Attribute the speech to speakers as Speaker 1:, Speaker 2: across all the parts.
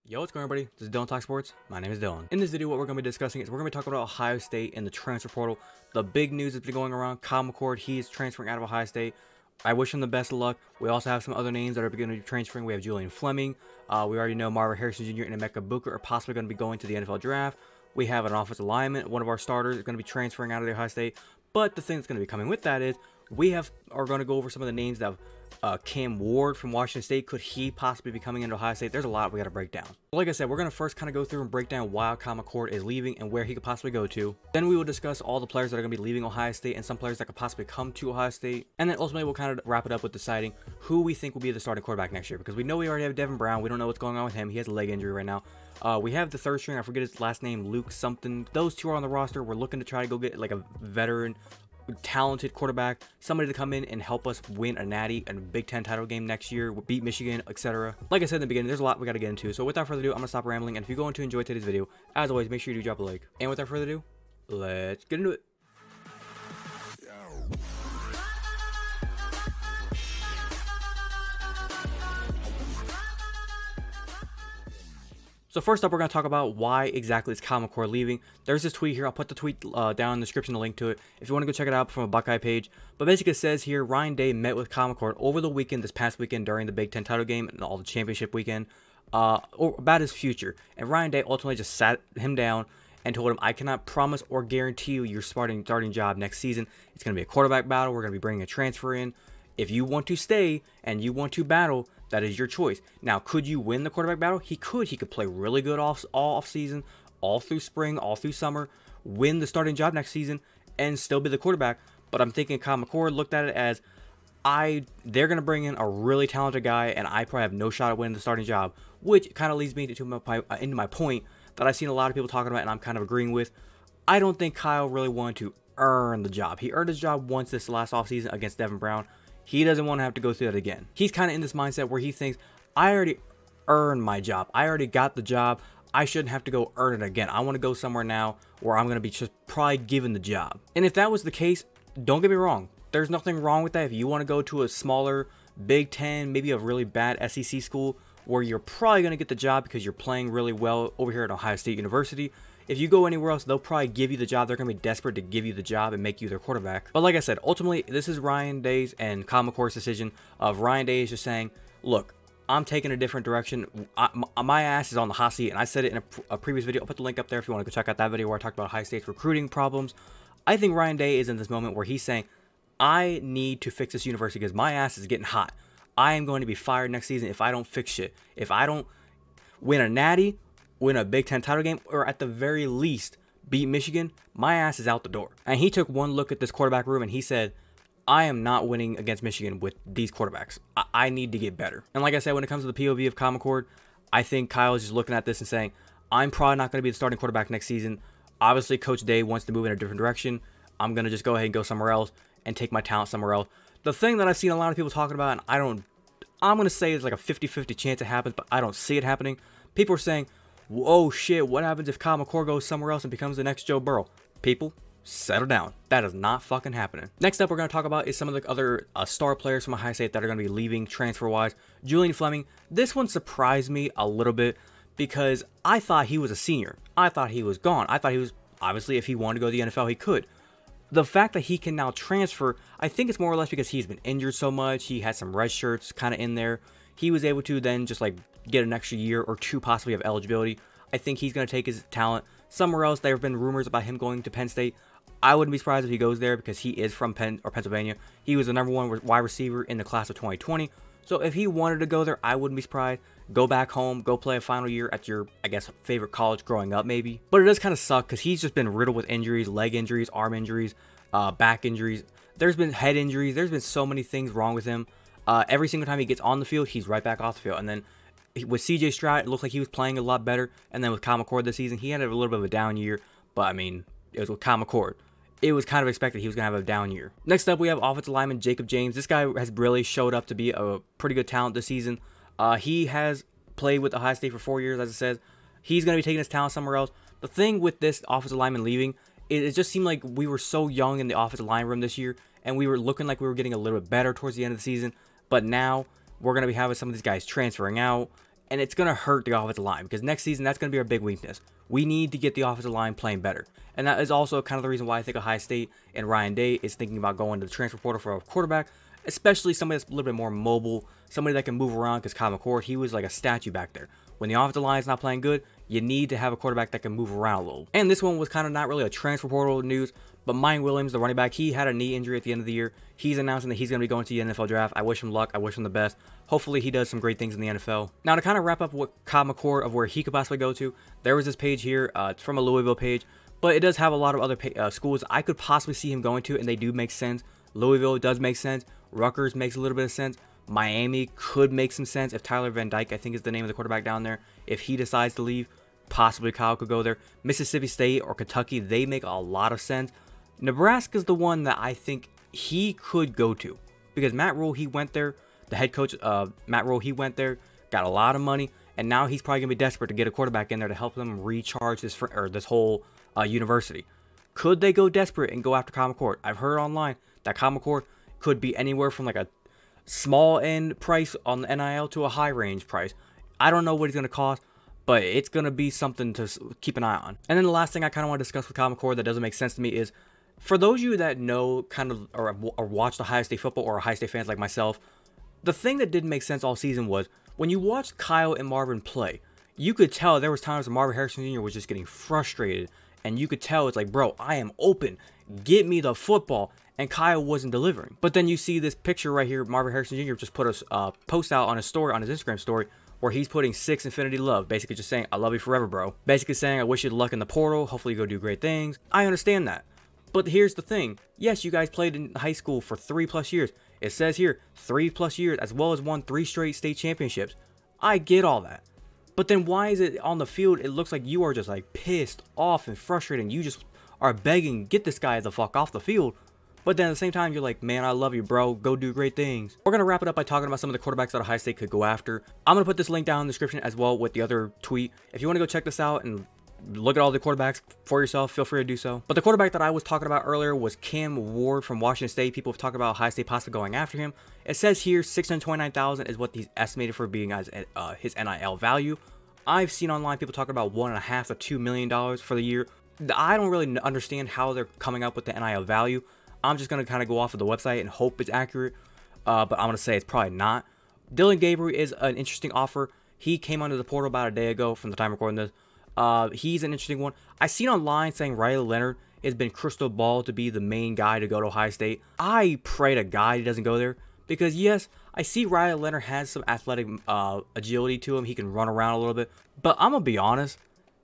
Speaker 1: Yo, what's going on, everybody? This is Dylan Talk Sports. My name is Dylan. In this video, what we're going to be discussing is we're going to be talking about Ohio State and the transfer portal. The big news that's been going around, Kyle Mccord, he is transferring out of Ohio State. I wish him the best of luck. We also have some other names that are going to be transferring. We have Julian Fleming. We already know Marvin Harrison Jr. and Mccord are possibly going to be going to the NFL draft. We have an offensive lineman. One of our starters is going to be transferring out of the Ohio State. But the thing that's going to be coming with that is we are going to go over some of the names that Cam Ward from Washington State. Could he possibly be coming into Ohio State? There's a lot we got to break down. Like I said, we're going to first kind of go through and break down why Kyle Mccord is leaving and where he could possibly go to. Then we will discuss all the players that are going to be leaving Ohio State and some players that could possibly come to Ohio State. And then ultimately we'll kind of wrap it up with deciding who we think will be the starting quarterback next year, because we know we already have Devin Brown. We don't know what's going on with him. He has a leg injury right now. We have the third string. I forget his last name, Luke something. Those two are on the roster. We're looking to try to go get like a veteran, talented quarterback, somebody to come in and help us win a natty and a Big Ten title game next year, beat Michigan, etc. Like I said in the beginning, there's a lot we got to get into. So without further ado, I'm gonna stop rambling. And if you're going to enjoy today's video, as always, make sure you do drop a like. And without further ado, let's get into it. So first up, we're going to talk about why exactly is Kyle Mccord leaving. There's this tweet here. I'll put the tweet down in the description, the link to it, if you want to go check it out from a Buckeye page. But basically it says here, Ryan Day met with Kyle Mccord over the weekend, this past weekend during the Big Ten title game and all the championship weekend, about his future. And Ryan Day ultimately just sat him down and told him, I cannot promise or guarantee you your starting job next season. It's going to be a quarterback battle. We're going to be bringing a transfer in. If you want to stay and you want to battle, that is your choice. Now, could you win the quarterback battle? He could. He could play really good all off season, all through spring, all through summer, win the starting job next season, and still be the quarterback. But I'm thinking Kyle Mccord looked at it as, they're going to bring in a really talented guy, and I probably have no shot at winning the starting job, which kind of leads me into my point that I've seen a lot of people talking about, and I'm kind of agreeing with. I don't think Kyle really wanted to earn the job. He earned his job once this last offseason against Devin Brown. He doesn't want to have to go through that again. He's kind of in this mindset where he thinks, I already earned my job. I already got the job. I shouldn't have to go earn it again. I want to go somewhere now where I'm going to be just probably given the job. And if that was the case, don't get me wrong. There's nothing wrong with that. If you want to go to a smaller Big Ten, maybe a really bad SEC school where you're probably going to get the job because you're playing really well over here at Ohio State University. If you go anywhere else, they'll probably give you the job. They're going to be desperate to give you the job and make you their quarterback. But like I said, ultimately, this is Ryan Day's and Kyle McCord's decision. Ryan Day is just saying, look, I'm taking a different direction. My ass is on the hot seat, and I said it in a previous video. I'll put the link up there if you want to go check out that video where I talked about Ohio State's recruiting problems. I think Ryan Day is in this moment where he's saying, I need to fix this university because my ass is getting hot. I am going to be fired next season if I don't fix shit. If I don't win a natty, win a Big Ten title game, or at the very least beat Michigan, my ass is out the door. And he took one look at this quarterback room and he said, I am not winning against Michigan with these quarterbacks. I need to get better. And like I said, when it comes to the POV of Kyle Mccord, I think Kyle is just looking at this and saying, I'm probably not going to be the starting quarterback next season. Obviously, Coach Day wants to move in a different direction. I'm going to just go ahead and go somewhere else and take my talent somewhere else. The thing that I've seen a lot of people talking about, and I'm going to say it's like a 50-50 chance it happens, but I don't see it happening. People are saying, oh shit, what happens if Kyle Mccord goes somewhere else and becomes the next Joe Burrow? People, settle down. That is not fucking happening. Next up, we're going to talk about is some of the other star players from Ohio State that are going to be leaving transfer-wise. Julian Fleming, this one surprised me a little bit because I thought he was a senior. I thought he was gone. I thought he was, obviously, if he wanted to go to the NFL, he could. The fact that he can now transfer, I think it's more or less because he's been injured so much. He had some red shirts kind of in there. He was able to then just like get an extra year or two possibly of eligibility. I think he's going to take his talent somewhere else. There have been rumors about him going to Penn State. I wouldn't be surprised if he goes there because he is from Pennsylvania. He was the #1 wide receiver in the class of 2020. So if he wanted to go there, I wouldn't be surprised. Go back home, go play a final year at your, I guess, favorite college growing up maybe. But it does kind of suck because he's just been riddled with injuries, leg injuries, arm injuries, back injuries. There's been head injuries. There's been so many things wrong with him. Every single time he gets on the field, he's right back off the field. And then with CJ Stroud, it looked like he was playing a lot better. And then with Kyle Mccord this season, he had a little bit of a down year. But I mean, it was with Kyle Mccord. It was kind of expected he was going to have a down year. Next up, we have offensive lineman Jacob James. This guy has really showed up to be a pretty good talent this season. He has played with Ohio State for 4 years, as it says. He's going to be taking his talent somewhere else. The thing with this offensive lineman leaving, it just seemed like we were so young in the offensive line room this year, and we were looking like we were getting a little bit better towards the end of the season. But now we're going to be having some of these guys transferring out, and it's going to hurt the offensive line because next season, that's going to be our big weakness. We need to get the offensive line playing better. And that is also kind of the reason why I think Ohio State and Ryan Day is thinking about going to the transfer portal for a quarterback, especially somebody that's a little bit more mobile, somebody that can move around, because Kyle Mccord, he was like a statue back there. When the offensive line is not playing good, you need to have a quarterback that can move around a little. And this one was kind of not really a transfer portal news, but Mike Williams, the running back, he had a knee injury at the end of the year. He's announcing that he's going to be going to the NFL draft. I wish him luck. I wish him the best. Hopefully he does some great things in the NFL. Now, to kind of wrap up what Kyle Mccord of where he could possibly go to, there was this page here. It's from a Louisville page, but it does have a lot of other schools I could possibly see him going to, and they do make sense. Louisville does make sense. Rutgers makes a little bit of sense. Miami could make some sense if Tyler Van Dyke, I think is the name of the quarterback down there, if he decides to leave, possibly Kyle could go there. Mississippi State or Kentucky, they make a lot of sense. Nebraska's the one that I think he could go to because Matt Rule, he went there. The head coach, Matt Rule, he went there, got a lot of money, and now he's probably going to be desperate to get a quarterback in there to help them recharge this whole university. Could they go desperate and go after Kyle Mccord? I've heard online that Kyle Mccord could be anywhere from like a small end price on the NIL to a high range price. I don't know what he's going to cost, but it's going to be something to keep an eye on. And then the last thing I kind of want to discuss with Kyle Mccord that doesn't make sense to me is, for those of you that know kind of or watch the Ohio State football or Ohio State fans like myself, the thing that didn't make sense all season was when you watched Kyle and Marvin play, you could tell there was times when Marvin Harrison Jr. was just getting frustrated, and you could tell it's like, bro, I am open. Get me the football. And Kyle wasn't delivering. But then you see this picture right here. Marvin Harrison Jr. just put a post out on his story, on his Instagram story, where he's putting 6 infinity love. Basically just saying, I love you forever, bro. Basically saying, I wish you luck in the portal. Hopefully you go do great things. I understand that. But here's the thing. Yes, you guys played in high school for 3+ years. It says here, 3+ years, as well as won 3 straight state championships. I get all that. But then why is it on the field, it looks like you are just like pissed off and frustrated. And you just are begging, get this guy the fuck off the field. But then at the same time, you're like, man, I love you, bro. Go do great things. We're going to wrap it up by talking about some of the quarterbacks that Ohio State could go after. I'm going to put this link down in the description as well with the other tweet. If you want to go check this out and look at all the quarterbacks for yourself, feel free to do so. But the quarterback that I was talking about earlier was Cam Ward from Washington State. People have talked about Ohio State possibly going after him. It says here $629,000 is what he's estimated for being as his NIL value. I've seen online people talking about $1.5 to $2 million for the year. I don't really understand how they're coming up with the NIL value. I'm just going to kind of go off of the website and hope it's accurate, but I'm going to say it's probably not. Dylan Gabriel is an interesting offer. He came under the portal about a day ago from the time recording this. He's an interesting one. I seen online saying Riley Leonard has been crystal ball to be the main guy to go to Ohio State. I pray to God he doesn't go there because, yes, I see Riley Leonard has some athletic agility to him. He can run around a little bit, but I'm going to be honest.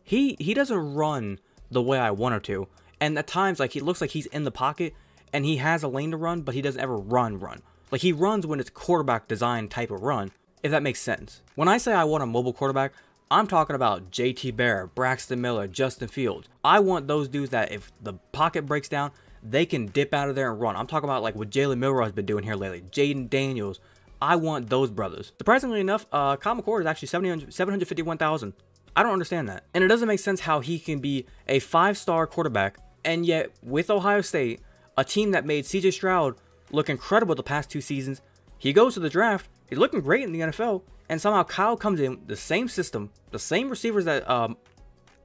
Speaker 1: He doesn't run the way I want him to, and at times, like, he looks like he's in the pocket, and he has a lane to run, but he doesn't ever run. Like, he runs when it's quarterback design type of run, if that makes sense. When I say I want a mobile quarterback, I'm talking about JT Barrett, Braxton Miller, Justin Fields. I want those dudes that if the pocket breaks down, they can dip out of there and run. I'm talking about like what Jalen Milroe has been doing here lately. Jaden Daniels. I want those brothers. Surprisingly enough, Kyle Mccord is actually $751,000. I don't understand that. And it doesn't make sense how he can be a 5-star quarterback, and yet with Ohio State, a team that made CJ Stroud look incredible the past 2 seasons, he goes to the draft, he's looking great in the NFL, and somehow Kyle comes in, the same system, the same receivers that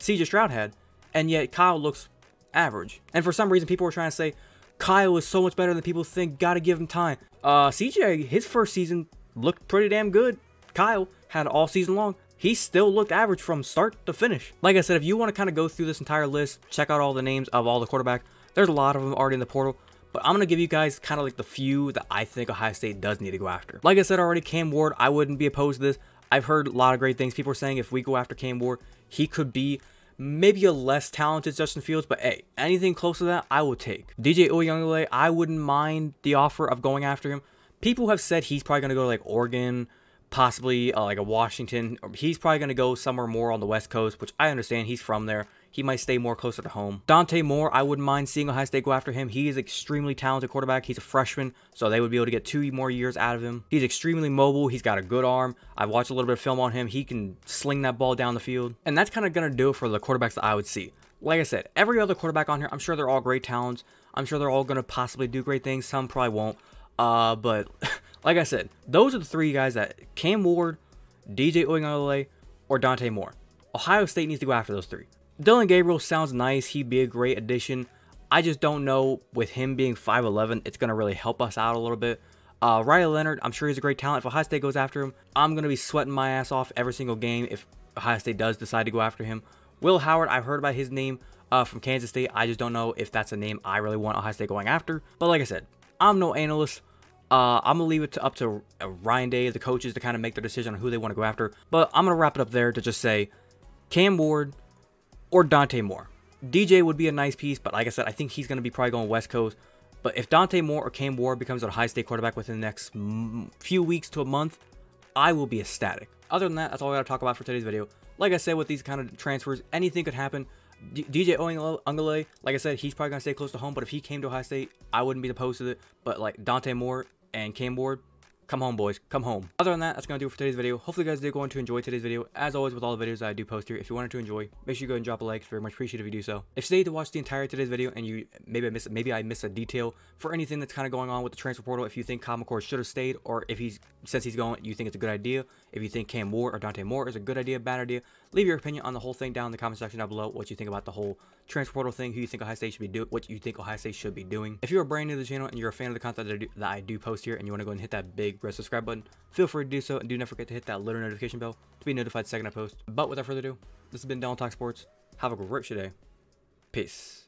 Speaker 1: CJ Stroud had, and yet Kyle looks average. And for some reason, people were trying to say, Kyle is so much better than people think, gotta give him time. CJ, his first season looked pretty damn good. Kyle had all season long. He still looked average from start to finish. Like I said, if you want to kind of go through this entire list, check out all the names of all the quarterbacks. There's a lot of them already in the portal, but I'm going to give you guys kind of like the few that I think Ohio State does need to go after. Like I said already, Cam Ward, I wouldn't be opposed to this. I've heard a lot of great things. People are saying if we go after Cam Ward, he could be maybe a less talented Justin Fields, but hey, anything close to that, I would take. DJ Uiagalelei, I wouldn't mind the offer of going after him. People have said he's probably going to go to like Oregon, possibly like a Washington. He's probably going to go somewhere more on the West Coast, which I understand. He's from there. He might stay more closer to home. Dante Moore, I wouldn't mind seeing Ohio State go after him. He is an extremely talented quarterback. He's a freshman, so they would be able to get 2 more years out of him. He's extremely mobile. He's got a good arm. I've watched a little bit of film on him. He can sling that ball down the field. And that's kind of going to do it for the quarterbacks that I would see. Like I said, every other quarterback on here, I'm sure they're all great talents. I'm sure they're all going to possibly do great things. Some probably won't. But like I said, those are the 3 guys that Cam Ward, DJ Uiagalelei, or Dante Moore. Ohio State needs to go after those three. Dillon Gabriel sounds nice. He'd be a great addition. I just don't know, with him being 5'11", it's going to really help us out a little bit. Riley Leonard, I'm sure he's a great talent. If Ohio State goes after him, I'm going to be sweating my ass off every single game if Ohio State does decide to go after him. Will Howard, I've heard about his name from Kansas State. I just don't know if that's a name I really want Ohio State going after. But like I said, I'm no analyst. I'm going to leave it up to Ryan Day, the coaches, to kind of make their decision on who they want to go after. But I'm going to wrap it up there to just say Cam Ward or Dante Moore. DJ would be a nice piece, but like I said, I think he's going to be probably going West Coast. But if Dante Moore or Cam Ward becomes a Ohio State quarterback within the next few weeks to a month, I will be ecstatic. Other than that, that's all I got to talk about for today's video. Like I said, with these kind of transfers, anything could happen. DJ Uiagalelei, like I said, he's probably going to stay close to home, but if he came to Ohio State, I wouldn't be opposed to it. But like Dante Moore and Cam Ward, come home, boys. Come home. Other than that, that's going to do it for today's video. Hopefully, you guys did go on to enjoy today's video. As always, with all the videos that I do post here, if you wanted to enjoy, make sure you go and drop a like. It's very much appreciated if you do so. If you stayed to watch the entire today's video and you maybe I missed a detail for anything that's kind of going on with the transfer portal, if you think Mccord should have stayed, or if since he's going, you think it's a good idea, if you think Cam Ward or Dante Moore is a good idea, bad idea, leave your opinion on the whole thing down in the comment section down below. What you think about the whole transfer portal thing, who you think Ohio State should be doing, what you think Ohio State should be doing. If you're brand new to the channel and you're a fan of the content that I do post here, and you want to go and hit that big red subscribe button, feel free to do so, and do not forget to hit that little notification bell to be notified the second I post. But without further ado, this has been Dylan Talk Sports. Have a great day. Peace.